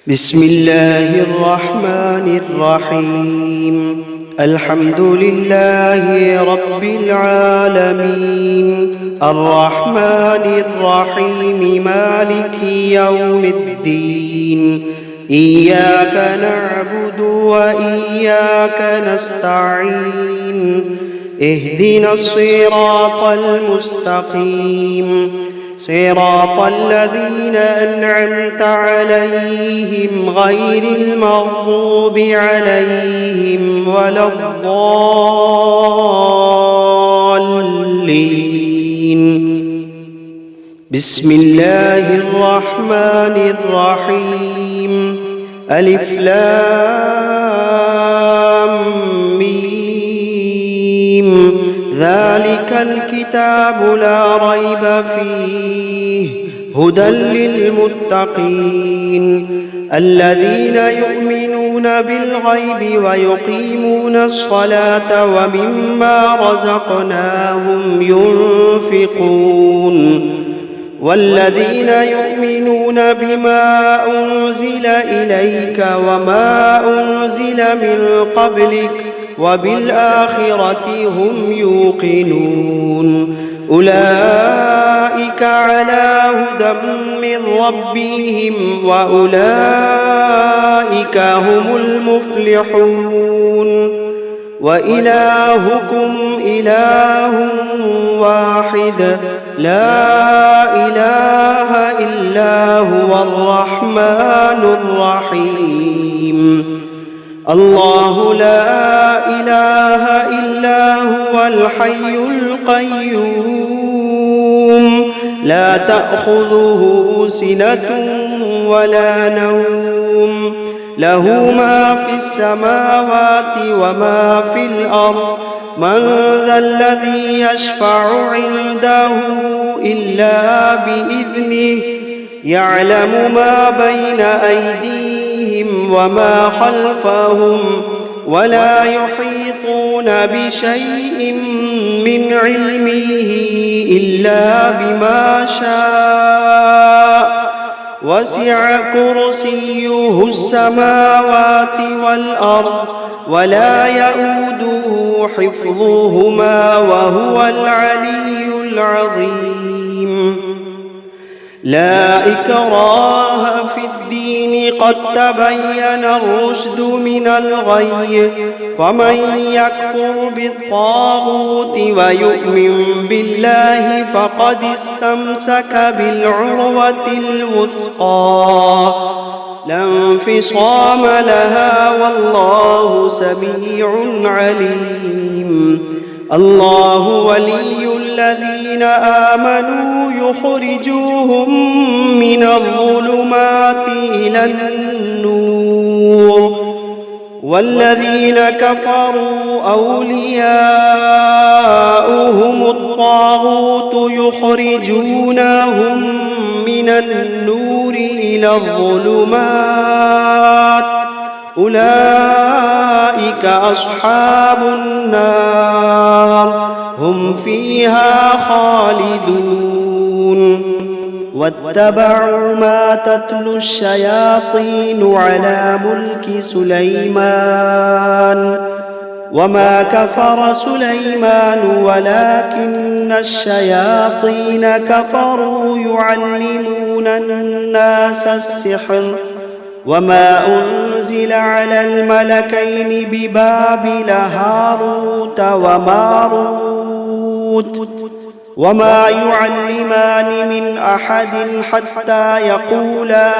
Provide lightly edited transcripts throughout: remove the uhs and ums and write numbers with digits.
بسم الله الرحمن الرحيم. الحمد لله رب العالمين، الرحمن الرحيم، مالك يوم الدين. إياك نعبد وإياك نستعين. اهدنا الصراط المستقيم، صراط الذين أنعمت عليهم غير المغضوب عليهم ولا الضالين. بسم الله الرحمن الرحيم. ألف لام ميم. ذلك الكتاب لا ريب فيه هدى للمتقين الذين يؤمنون بالغيب ويقيمون الصلاة ومما رزقناهم ينفقون والذين يؤمنون بما أنزل إليك وما أنزل من قبلك وبالآخرة هم يوقنون. أولئك على هدى من ربهم وأولئك هم المفلحون. وإلهكم إله واحد لا إله إلا هو الرحمن الرحيم. الله لا إله إلا هو الحي القيوم، لا تأخذه سنة ولا نوم، له ما في السماوات وما في الأرض. من ذا الذي يشفع عنده إلا بإذنه، يعلم ما بين أيديهم وما خلفهم ولا يحيطون بشيء من علمه إلا بما شاء. وسع كرسيه السماوات والأرض ولا يئوده حفظهما وهو العلي العظيم. لا إكراه في الدين، قد تبين الرشد من الغي. فمن يكفر بالطاغوت ويؤمن بالله فقد استمسك بالعروة الوثقى لا انفصام لها، والله سميع عليم. الله ولي الذين آمنوا يخرجوهم من الظلمات إلى النور، والذين كفروا أولياؤهم الطاغوت يخرجونهم من النور إلى الظلمات. أولئك أصحاب النار، هم فيها خالدون. واتبعوا ما تتلو الشياطين على ملك سليمان، وما كفر سليمان ولكن الشياطين كفروا يعلمون الناس السحر. وما أنزل على الملكين ببابل هاروت وماروت وما يعلمان من أحد حتى يقولا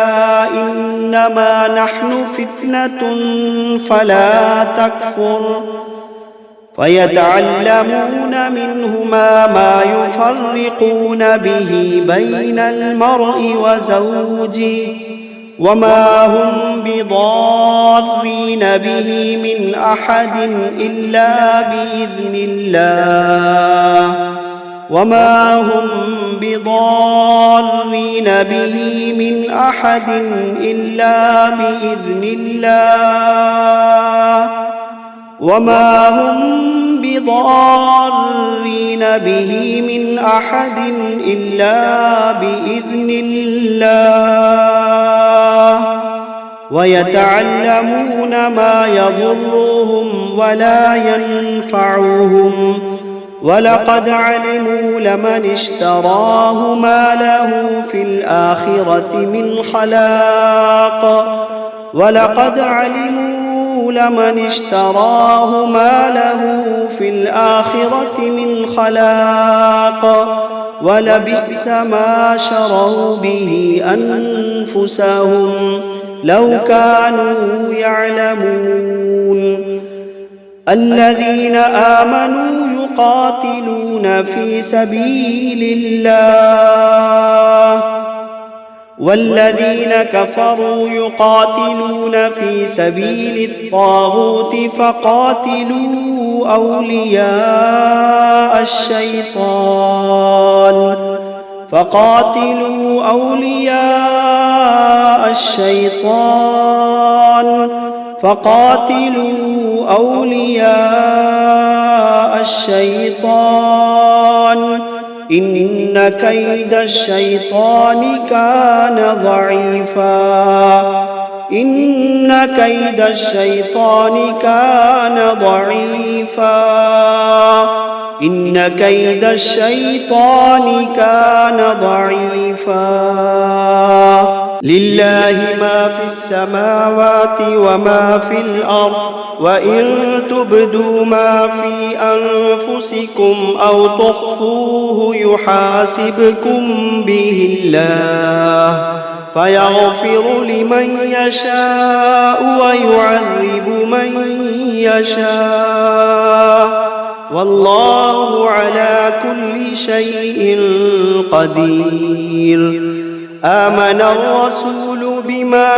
إنما نحن فتنة فلا تكفر. فيتعلمون منهما ما يفرقون به بين المرء وزوجه، وما هم بضارين به من أحد إلا بإذن الله، وما هم بضارين به من أحد إلا بإذن الله، وما هم بضارين به من أحد إلا بإذن الله. ويتعلمون ما يضرهم ولا ينفعهم ولقد علموا لمن اشتراه ما له في الآخرة من خلاق ولقد علموا لمن اشتراه ما له في الآخرة من خلاق ولبئس ما شروا به أنفسهم لو كانوا يعلمون الذين آمنوا يقاتلون في سبيل الله والذين كفروا يقاتلون في سبيل الطاغوت فقاتلوا أولياء الشيطان إن كيد الشيطان كان ضعيفا لله ما في السماوات وما في الأرض وإن تبدوا ما في أنفسكم أو تخفوه يحاسبكم به الله فيغفر لمن يشاء ويعذب من يشاء والله على كل شيء قدير آمن الرسول بما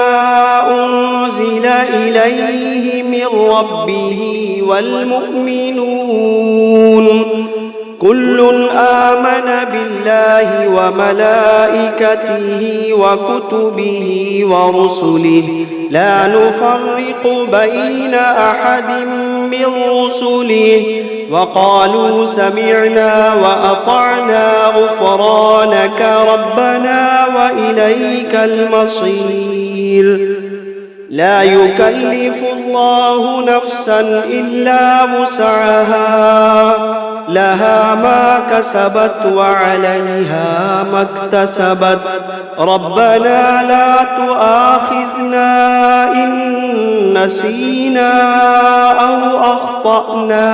أنزل إليه من ربه والمؤمنون كل آمن بالله وملائكته وكتبه ورسله لا نفرق بين أحد من رسله وقالوا سمعنا وأطعنا غفرانك ربنا وإليك المصير لا يكلف الله نفسا إلا وسعها لها ما كسبت وعليها ما اكتسبت ربنا لا تؤاخذنا إن نسينا أو أخطأنا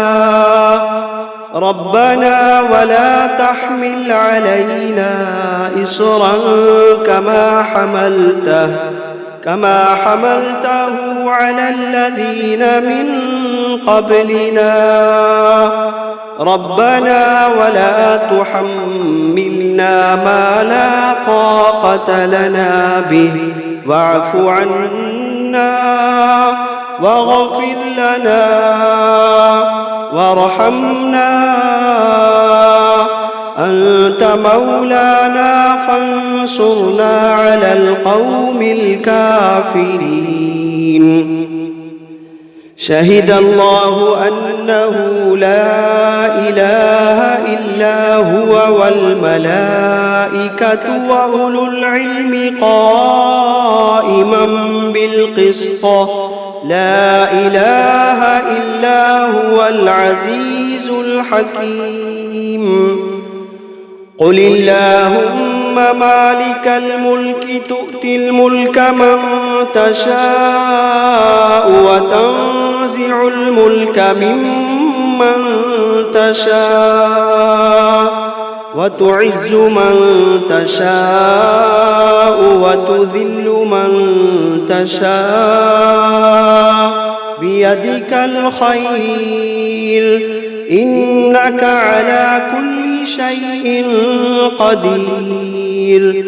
ربنا ولا تحمل علينا إصرا كما حملته على الذين من قبلنا ربنا ولا تحملنا ما لا طاقة لنا به واعف عنا واغفر لنا وارحمنا أنت مولانا فانصرنا على القوم الكافرين شهد الله أنه لا إله إلا هو والملائكة وأولو العلم قائما بالقسط لا إله إلا هو العزيز الحكيم قل اللهم مالك الملك تؤتي الملك من تشاء وتنزع الملك ممن تشاء وتعز من تشاء وتذل من تشاء بيدك الخير إنك على كل شيء قدير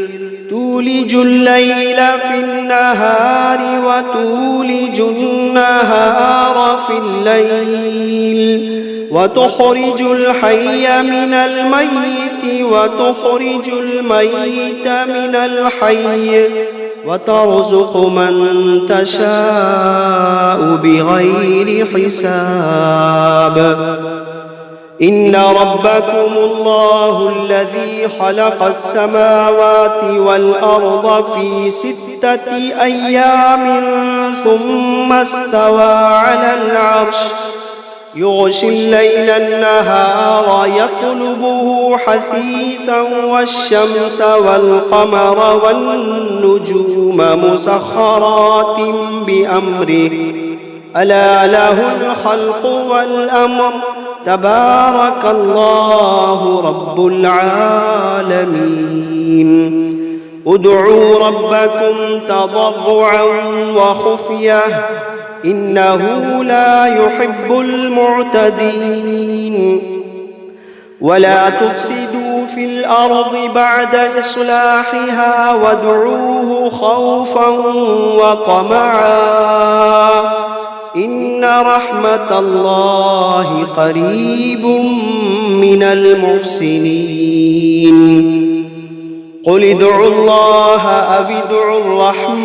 تولج الليل في النهار وتولج النهار في الليل وتخرج الحي من الميت وتخرج الميت من الحي وترزق من تشاء بغير حساب إن ربكم الله الذي خلق السماوات والأرض في 6 أيام ثم استوى على العرش يغشي الليل النهار يطلبه حثيثا والشمس والقمر والنجوم مسخرات بأمره ألا له الخلق والأمر تبارك الله رب العالمين ادعوا ربكم تضرعا وخفية إنه لا يحب المعتدين ولا تفسدوا في الأرض بعد إصلاحها وادعوه خوفا وطمعا إن رحمة الله قريب من المحسنين قل ادعوا الله أو ادعوا الرحمن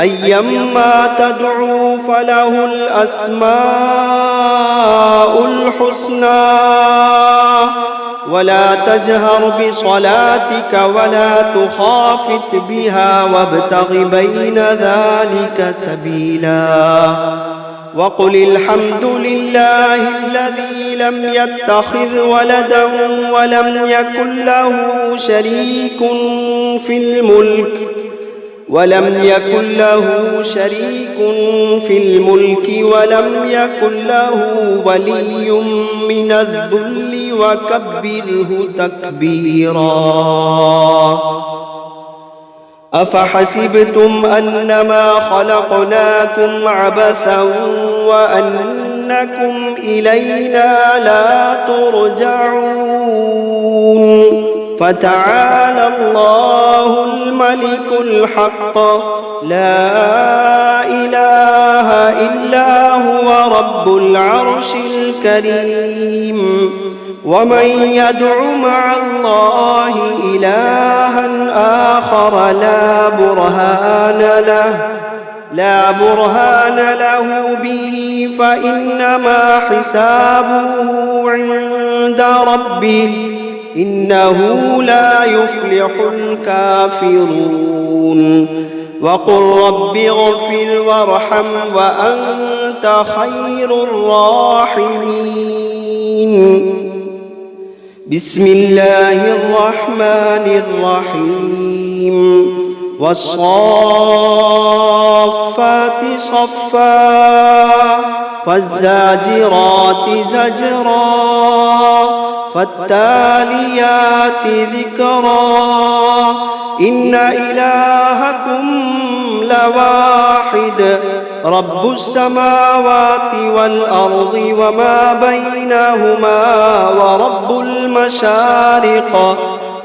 أيما تدعوا فله الأسماء الحسنى ولا تجهر بصلاتك ولا تخافت بها وابتغ بين ذلك سبيلا وقل الحمد لله الذي لم يتخذ ولدا ولم يكن له شريك في الملك ولم يكن له ولي من الذل وكبره تكبيرا أفحسبتم أنما خلقناكم عبثا وأنكم إلينا لا ترجعون فتعالى الله الملك الحق لا إله إلا هو رب العرش الكريم ومن يدع مع الله إلها آخر لا برهان له به فإنما حسابه عند ربه إنه لا يفلح الكافرون وقل رب اغفر وارحم وأنت خير الراحمين بسم الله الرحمن الرحيم والصافات صفا فالزاجرات زجرا فالتاليات ذكرا إن إلهكم لواحد رب السماوات والأرض وما بينهما ورب المشارق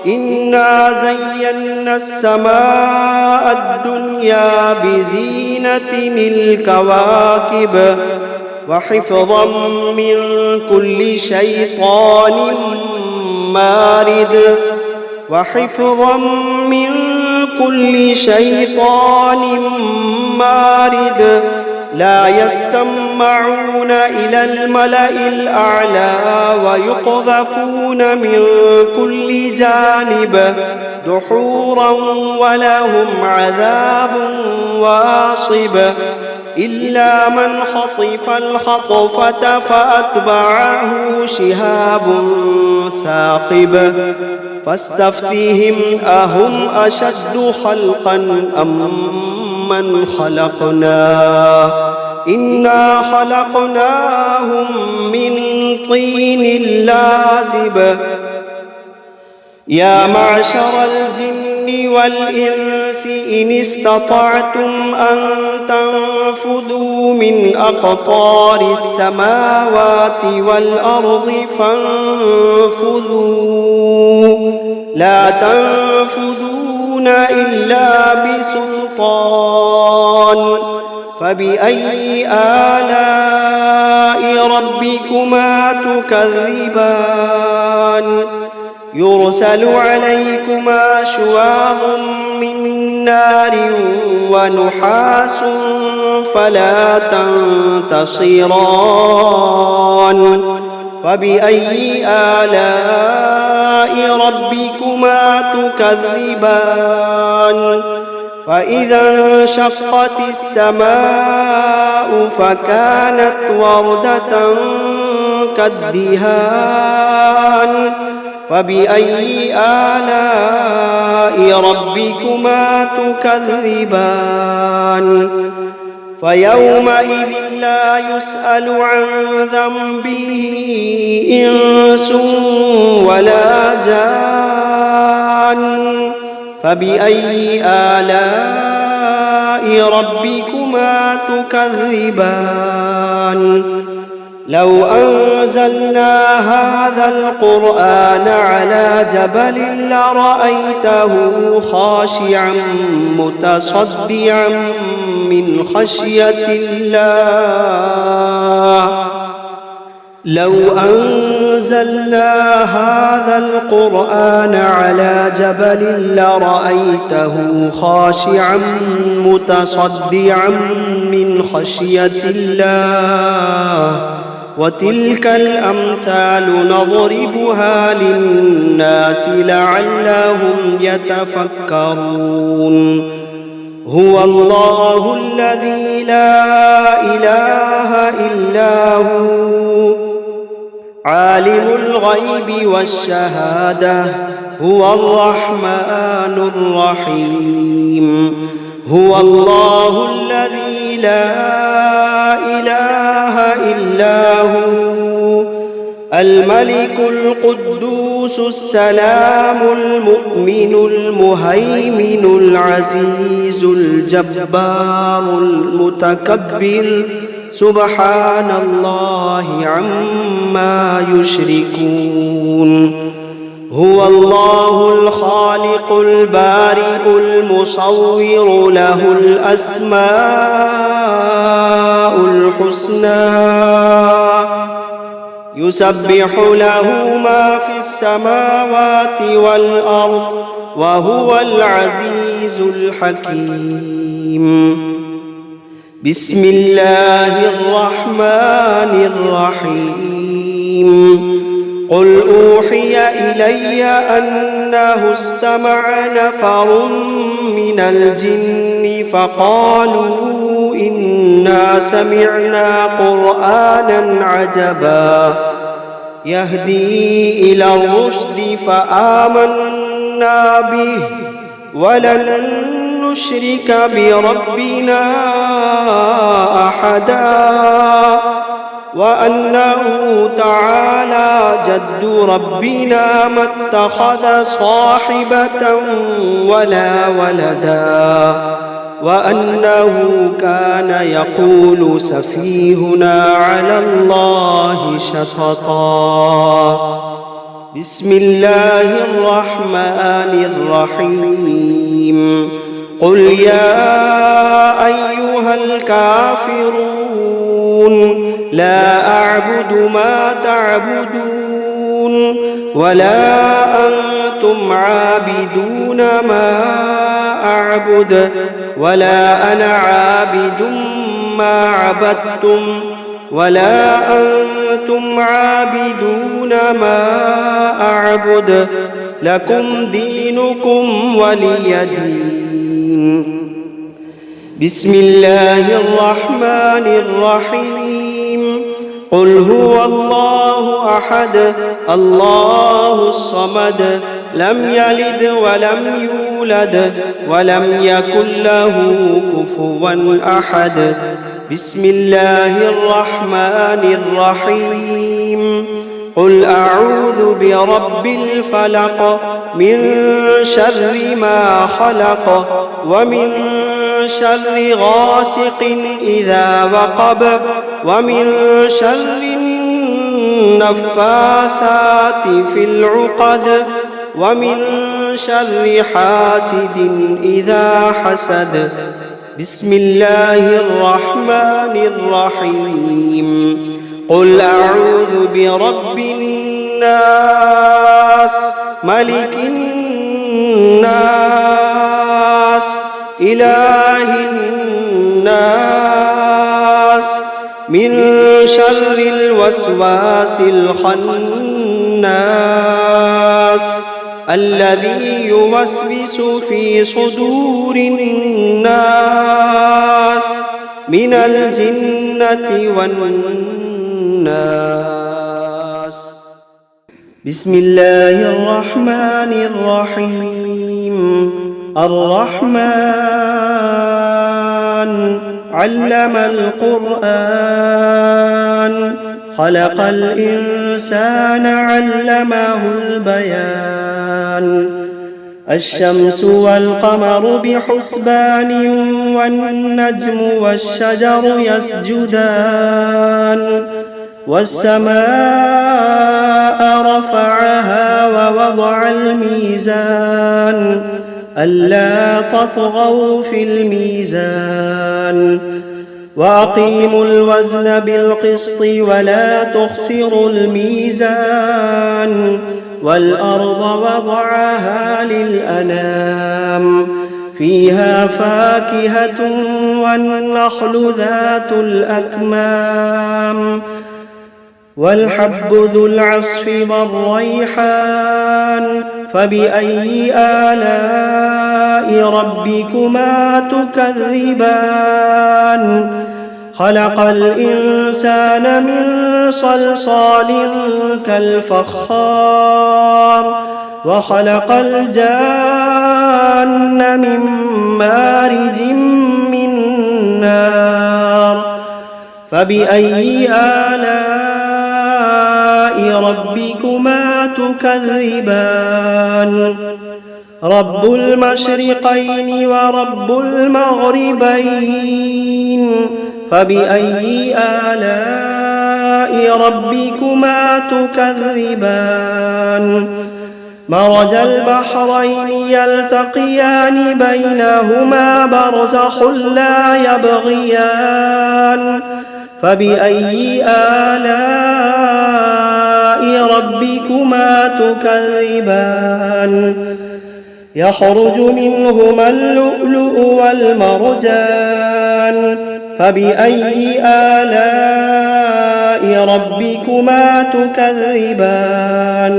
إنا زينا السماء الدنيا بزينة الكواكب وحفظا من كل شيطان مارد لا يسمعون إلى الملأ الأعلى ويقذفون من كل جانب دحورا ولهم عذاب واصب إلا من خطف الخطفة فأتبعه شهاب ثاقب فاستفتهم أهم أشد خلقا أم من خلقنا إنا خلقناهم من طين لازب يا معشر الجن والإنس إن استطعتم أن تنفذوا من أقطار السماوات والأرض فانفذوا لا تنفذون إلا بسلطان فبأي آلاء ربكما تكذبان يرسل عليكما شواظ من نار ونحاس فلا تنتصران فبأي آلاء ربكما تكذبان فإذا انشقت السماء فكانت وردة كالدهان فبأي آلاء ربكما تكذبان فيومئذ لا يسأل عن ذنبه إنس ولا جان فبأي آلاء ربكما تكذبان لو أنزلنا هذا القرآن على جبل لرأيته خاشعا متصدعا من خشية الله لو أنزلنا هذا القرآن على جبل لرأيته خاشعا متصدعا من خشية الله وتلك الأمثال نضربها للناس لعلهم يتفكرون هو الله الذي لا إله إلا هو عالم الغيب والشهادة هو الرحمن الرحيم هو الله الذي لا إله إلا هو الملك القدوس السلام المؤمن المهيمن العزيز الجبار المتكبر سبحان الله عما يشركون هو الله الخالق البارئ المصور له الأسماء الحسنى يسبح له ما في السماوات والأرض وهو العزيز الحكيم بسم الله الرحمن الرحيم قل أوحي إلي أنه استمع نفر من الجن فقالوا إنا سمعنا قرآنا عجبا يهدي إلى الرشد فآمنا به ولن نشرك بربنا أحدا وأنه تعالى جد ربنا ما اتخذ صاحبة ولا ولدا وأنه كان يقول سفيهنا على الله شططا بسم الله الرحمن الرحيم قل يا أيها الكافرون لا أعبد ما تعبدون ولا أنتم عابدون ما أعبد ولا أنا عابد ما عبدتم ولا أنتم عابدون ما أعبد لكم دينكم ولي دين بسم الله الرحمن الرحيم قل هو الله أحد الله الصمد لم يلد ولم يولد ولم يكن له كفوا أحد بسم الله الرحمن الرحيم قل أعوذ برب الفلق من شر ما خلق ومن شر غاسق إذا وقب ومن شر النفاثات في العقد ومن شر حاسد إذا حسد بسم الله الرحمن الرحيم قل أعوذ برب الناس ملك الناس إله الناس من شر الوسواس الخناس الذي يوسوس في صدور الناس من الجنة والناس. بسم الله الرحمن الرحيم. الرحمن علم القرآن خلق الإنسان علمه البيان. الشمس والقمر بحسبان والنجم والشجر يسجدان والسماء رفعها ووضع الميزان ألا تطغوا في الميزان وأقيموا الوزن بالقسط ولا تخسروا الميزان والأرض وضعها للأنام فيها فاكهة والنخل ذات الأكمام والحب ذو العصف والريحان فبأي آلاء ربكما تكذبان. خلق الإنسان من صلصال كالفخار وخلق الجان من مارج من نار فبأي آلاء ربكما تكذبان. رب المشرقين ورب المغربين فبأي آلاء ربكما تكذبان. مرج البحرين يلتقيان بينهما برزخ لا يبغيان فبأي آلاء ربكما تكذبان. يخرج منهما اللؤلؤ والمرجان فبأي آلاء ربكما تكذبان.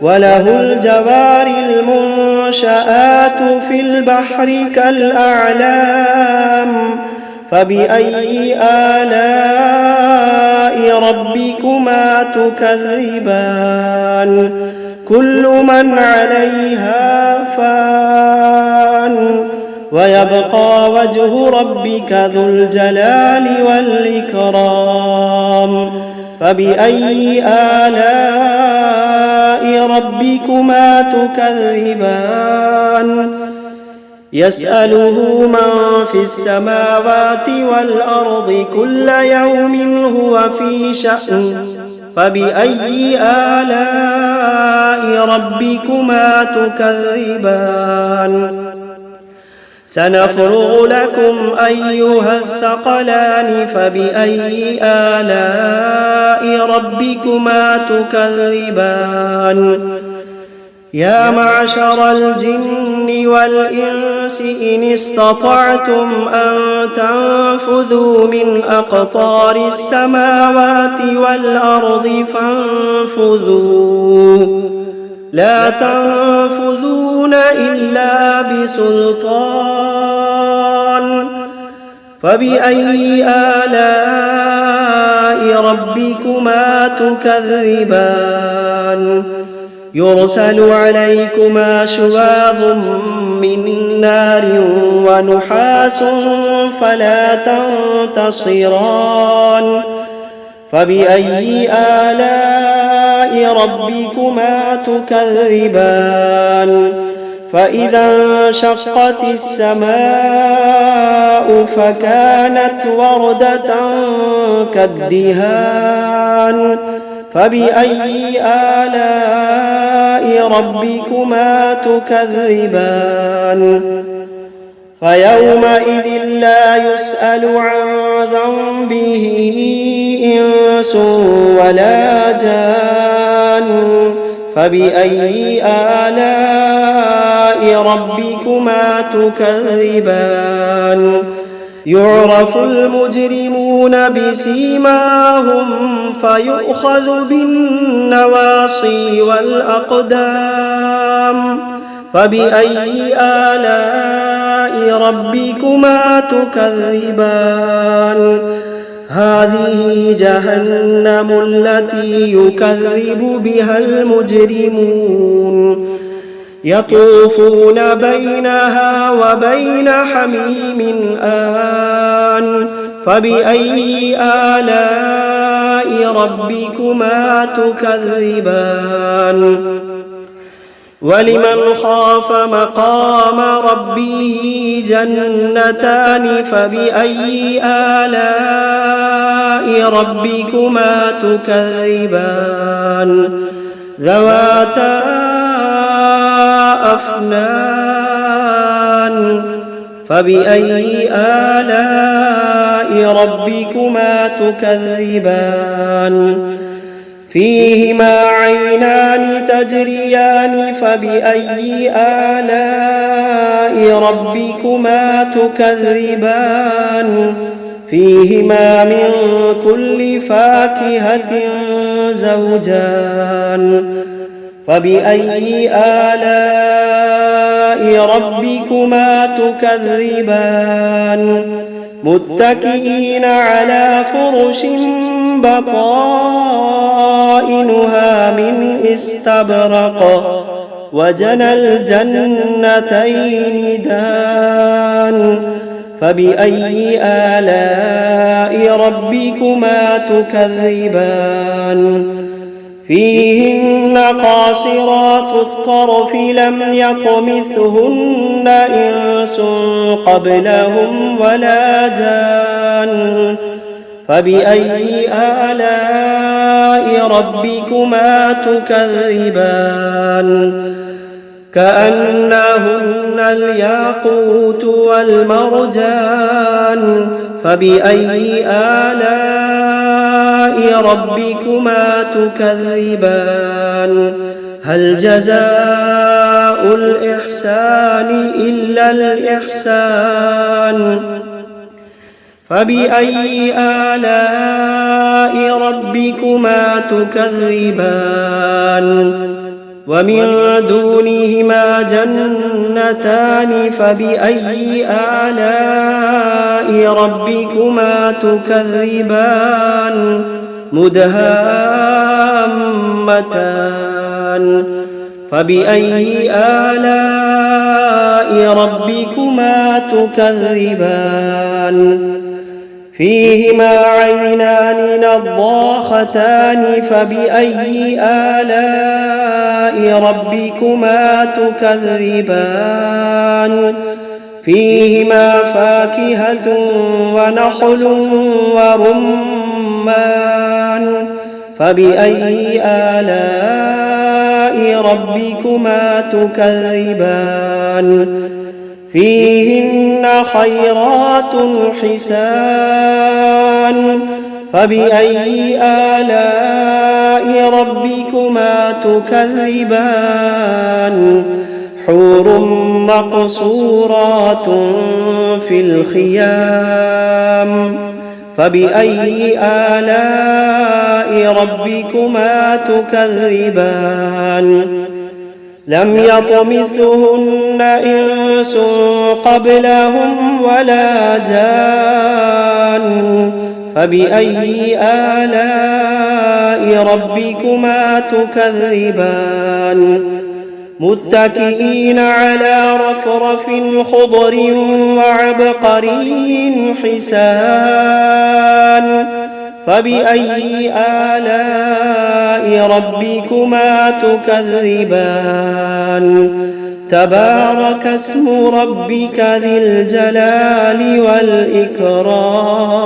وله الجوار المنشآت في البحر كالأعلام فبأي آلاء ربكما تكذبان. كل من عليها فان ويبقى وجه ربك ذو الجلال والإكرام فبأي آلاء ربكما تكذبان. يسأله من في السماوات والأرض كل يوم هو في شأن فبأي آلاء ربكما تكذبان. سنفرغ لكم أيها الثقلان فبأي آلاء ربكما تكذبان. يا معشر الجن والإنس إن استطعتم أن تنفذوا من أقطار السماوات والأرض فانفذوا لا تنفذون إلا بسلطان فبأي آلاء ربكما تكذبان. يرسل عليكما شواظ من نار ونحاس فلا تنتصران فبأي آلاء ربكما تكذبان. فإذا انشقت السماء فكانت وردة كالدهان فبأي آلاء ربكما تكذبان. فيومئذ لا يسأل عن ذنبه إنس ولا جان فبأي آلاء ربكما تكذبان يعرف المجرمون بسيماهم فيؤخذ بالنواصي والأقدام فبأي آلاء ربكما تكذبان هذه جهنم التي يكذب بها المجرمون يطوفون بينها وبين حميم آن فبأي آلاء ربكما تكذبان ولمن خاف مقام ربه جنتان فبأي آلاء ربكما تكذبان ذواتا أفنان فبأي آلاء ربكما تكذبان فيهما عينان تجريان فبأي آلاء ربكما تكذبان فيهما من كل فاكهة زوجان فبأي آلاء ربكما تكذبان متكئين على فرش بطائنها من استبرق وجنى الجنتين دان فبأي آلاء ربكما تكذبان فيهن قاصرات الطرف لم يطمثهن إنس قبلهم ولا جان فبأي آلاء ربكما تكذبان كأنهن الياقوت والمرجان فبأي آلاء ربكما تكذبان هل جزاء الإحسان إلا الإحسان فبأي آلاء ربكما تكذبان ومن دونهما جنتان فبأي آلاء ربكما تكذبان مدهامتان فبأي آلاء ربكما تكذبان فيهما عينان نضاختان فبأي آلاء ربكما تكذبان فيهما فاكهة ونخل ورمان فبأي آلاء ربكما تكذبان فيهن خيرات حسان فبأي آلاء ربكما تكذبان حور مقصورات في الخيام فبأي آلاء ربكما تكذبان لم يطمثهن إنس قبلهم ولا جان فبأي آلاء ربكما تكذبان متكئين على رفرف خضر وعبقري حسان فبأي آلاء ربكما تكذبان تبارك اسم ربك ذي الجلال والإكرام